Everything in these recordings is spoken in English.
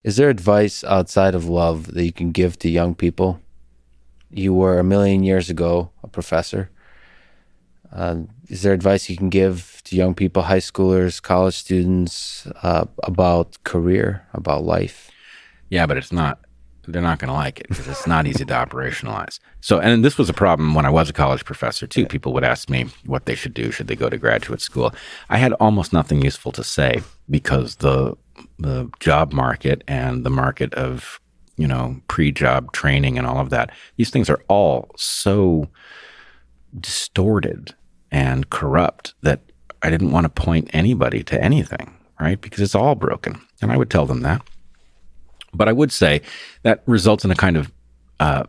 Is there advice outside of love that you can give to young people? You were a million years ago a professor. Is there advice you can give to young people, high schoolers, college students, about career, about life? Yeah, but they're not going to like it because it's not easy to operationalize. So, and this was a problem when I was a college professor too. People would ask me what they should do. Should they go to graduate school? I had almost nothing useful to say because the job market and the market of, pre-job training and all of that, these things are all so distorted and corrupt that I didn't want to point anybody to anything, right? Because it's all broken. And I would tell them that. But I would say that results in a kind of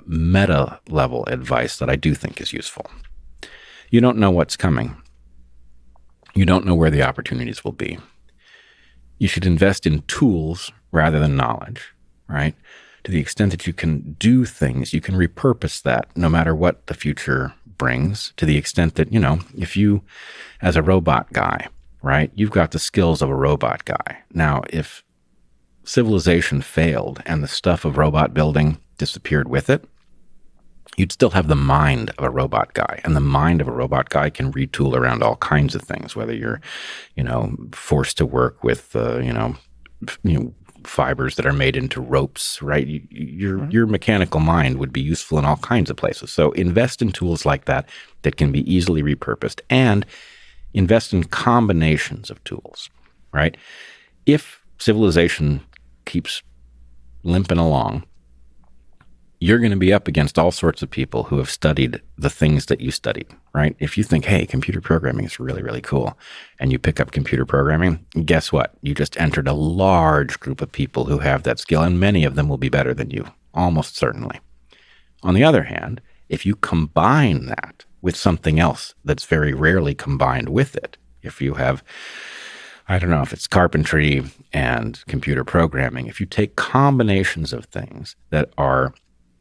meta level advice that I do think is useful. You don't know what's coming. You don't know where the opportunities will be. You should invest in tools rather than knowledge, right? To the extent that you can do things, you can repurpose that no matter what the future brings, to the extent that, if you, as a robot guy, right, you've got the skills of a robot guy. Now, if civilization failed and the stuff of robot building disappeared with it, you'd still have the mind of a robot guy. And the mind of a robot guy can retool around all kinds of things, whether you're, forced to work with, fibers that are made into ropes, right? Your mechanical mind would be useful in all kinds of places. So invest in tools like that can be easily repurposed, and invest in combinations of tools, right? If civilization keeps limping along, you're going to be up against all sorts of people who have studied the things that you studied, right? If you think, hey, computer programming is really, really cool, and you pick up computer programming, guess what? You just entered a large group of people who have that skill, and many of them will be better than you, almost certainly. On the other hand, if you combine that with something else that's very rarely combined with it, if you have, I don't know if it's carpentry and computer programming, if you take combinations of things that are,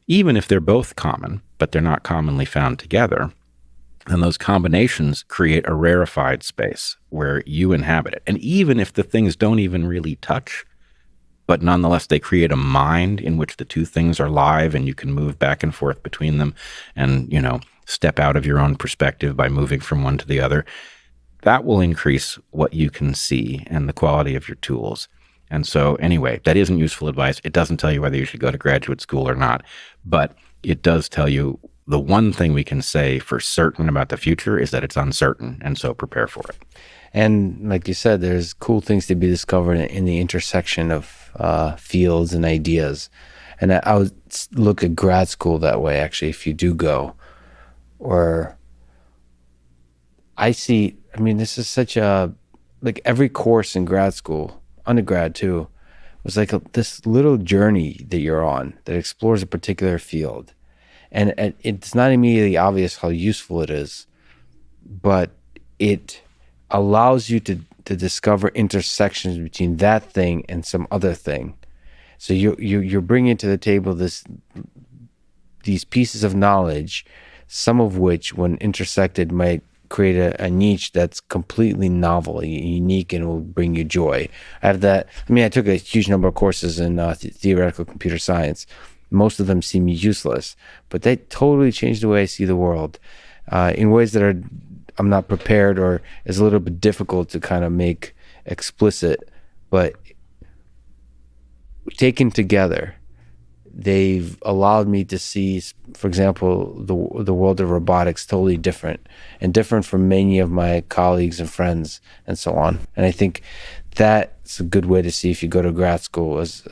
even if they're both common, but they're not commonly found together, then those combinations create a rarefied space where you inhabit it. And even if the things don't even really touch, but nonetheless they create a mind in which the two things are live and you can move back and forth between them and, step out of your own perspective by moving from one to the other, that will increase what you can see and the quality of your tools. And so anyway, that isn't useful advice. It doesn't tell you whether you should go to graduate school or not, but it does tell you the one thing we can say for certain about the future is that it's uncertain, and so prepare for it. And like you said, there's cool things to be discovered in the intersection of fields and ideas. And I would look at grad school that way, actually, if you do go. Or this is such like every course in grad school, undergrad too, was like this little journey that you're on that explores a particular field. And it's not immediately obvious how useful it is, but it allows you to discover intersections between that thing and some other thing. So you're bringing to the table these pieces of knowledge, some of which, when intersected, might create a niche that's completely novel, unique, and will bring you joy. I have that. I took a huge number of courses in theoretical computer science. Most of them seem useless, but they totally changed the way I see the world in ways that I'm not prepared, or is a little bit difficult to kind of make explicit. But taken together, they've allowed me to see, for example, the world of robotics totally different from many of my colleagues and friends and so on. And I think that's a good way to see if you go to grad school as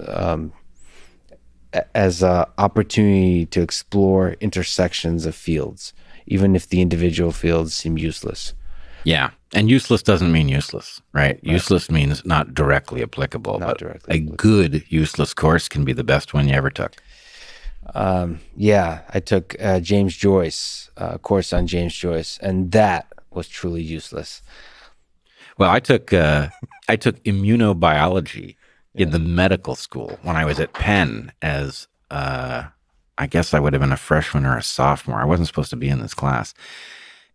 an opportunity to explore intersections of fields, even if the individual fields seem useless. Yeah. And useless doesn't mean useless, right? Useless means not directly applicable. A good useless course can be the best one you ever took. I took James Joyce, a course on James Joyce, and that was truly useless. Well, I took immunobiology in the medical school when I was at Penn as, I guess I would have been a freshman or a sophomore. I wasn't supposed to be in this class.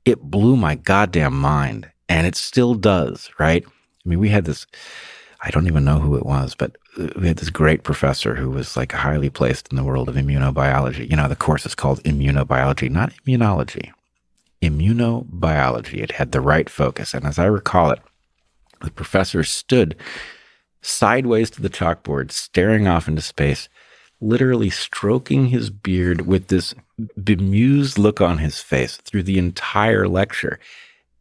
It blew my goddamn mind, and it still does, right? We had this, I don't even know who it was, but we had this great professor who was like highly placed in the world of immunobiology. You know, the course is called immunobiology, not immunology, immunobiology. It had the right focus. And as I recall it, the professor stood sideways to the chalkboard, staring off into space, literally stroking his beard with this bemused look on his face through the entire lecture.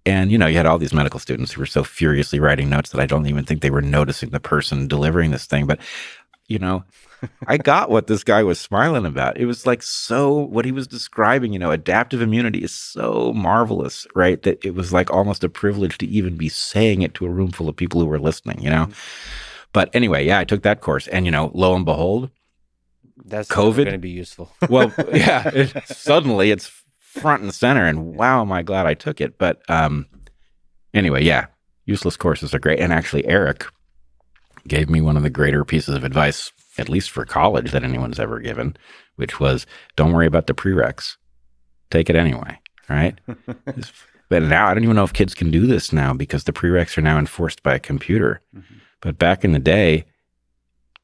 And, you know, you had all these medical students who were so furiously writing notes that I don't even think they were noticing the person delivering this thing. But, you know, I got what this guy was smiling about. It was like, so what he was describing, you know, adaptive immunity is so marvelous, right? That it was like almost a privilege to even be saying it to a room full of people who were listening, you know? But anyway, yeah, I took that course. And, you know, lo and behold, That's COVID going to be useful. Well, yeah, suddenly it's front and center, and wow, am I glad I took it. But anyway, yeah, useless courses are great. And actually, Eric gave me one of the greater pieces of advice, at least for college, that anyone's ever given, which was don't worry about the prereqs. Take it anyway, right? But now I don't even know if kids can do this now because the prereqs are now enforced by a computer. Mm-hmm. But back in the day,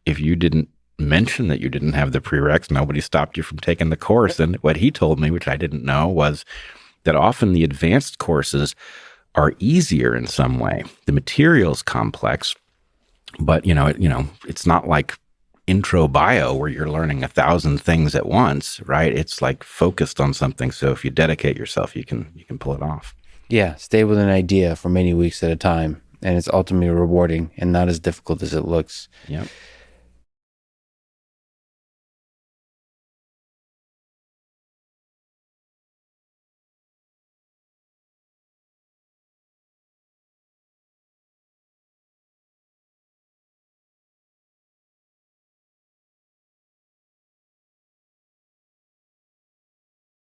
if you didn't mention that you didn't have the prereqs, nobody stopped you from taking the course. And what he told me, which I didn't know, was that often the advanced courses are easier in some way. The material's complex, but it's not like intro bio where you're learning 1,000 things at once, right? It's like focused on something. So if you dedicate yourself, you can pull it off. Yeah, stay with an idea for many weeks at a time, and it's ultimately rewarding and not as difficult as it looks. Yep.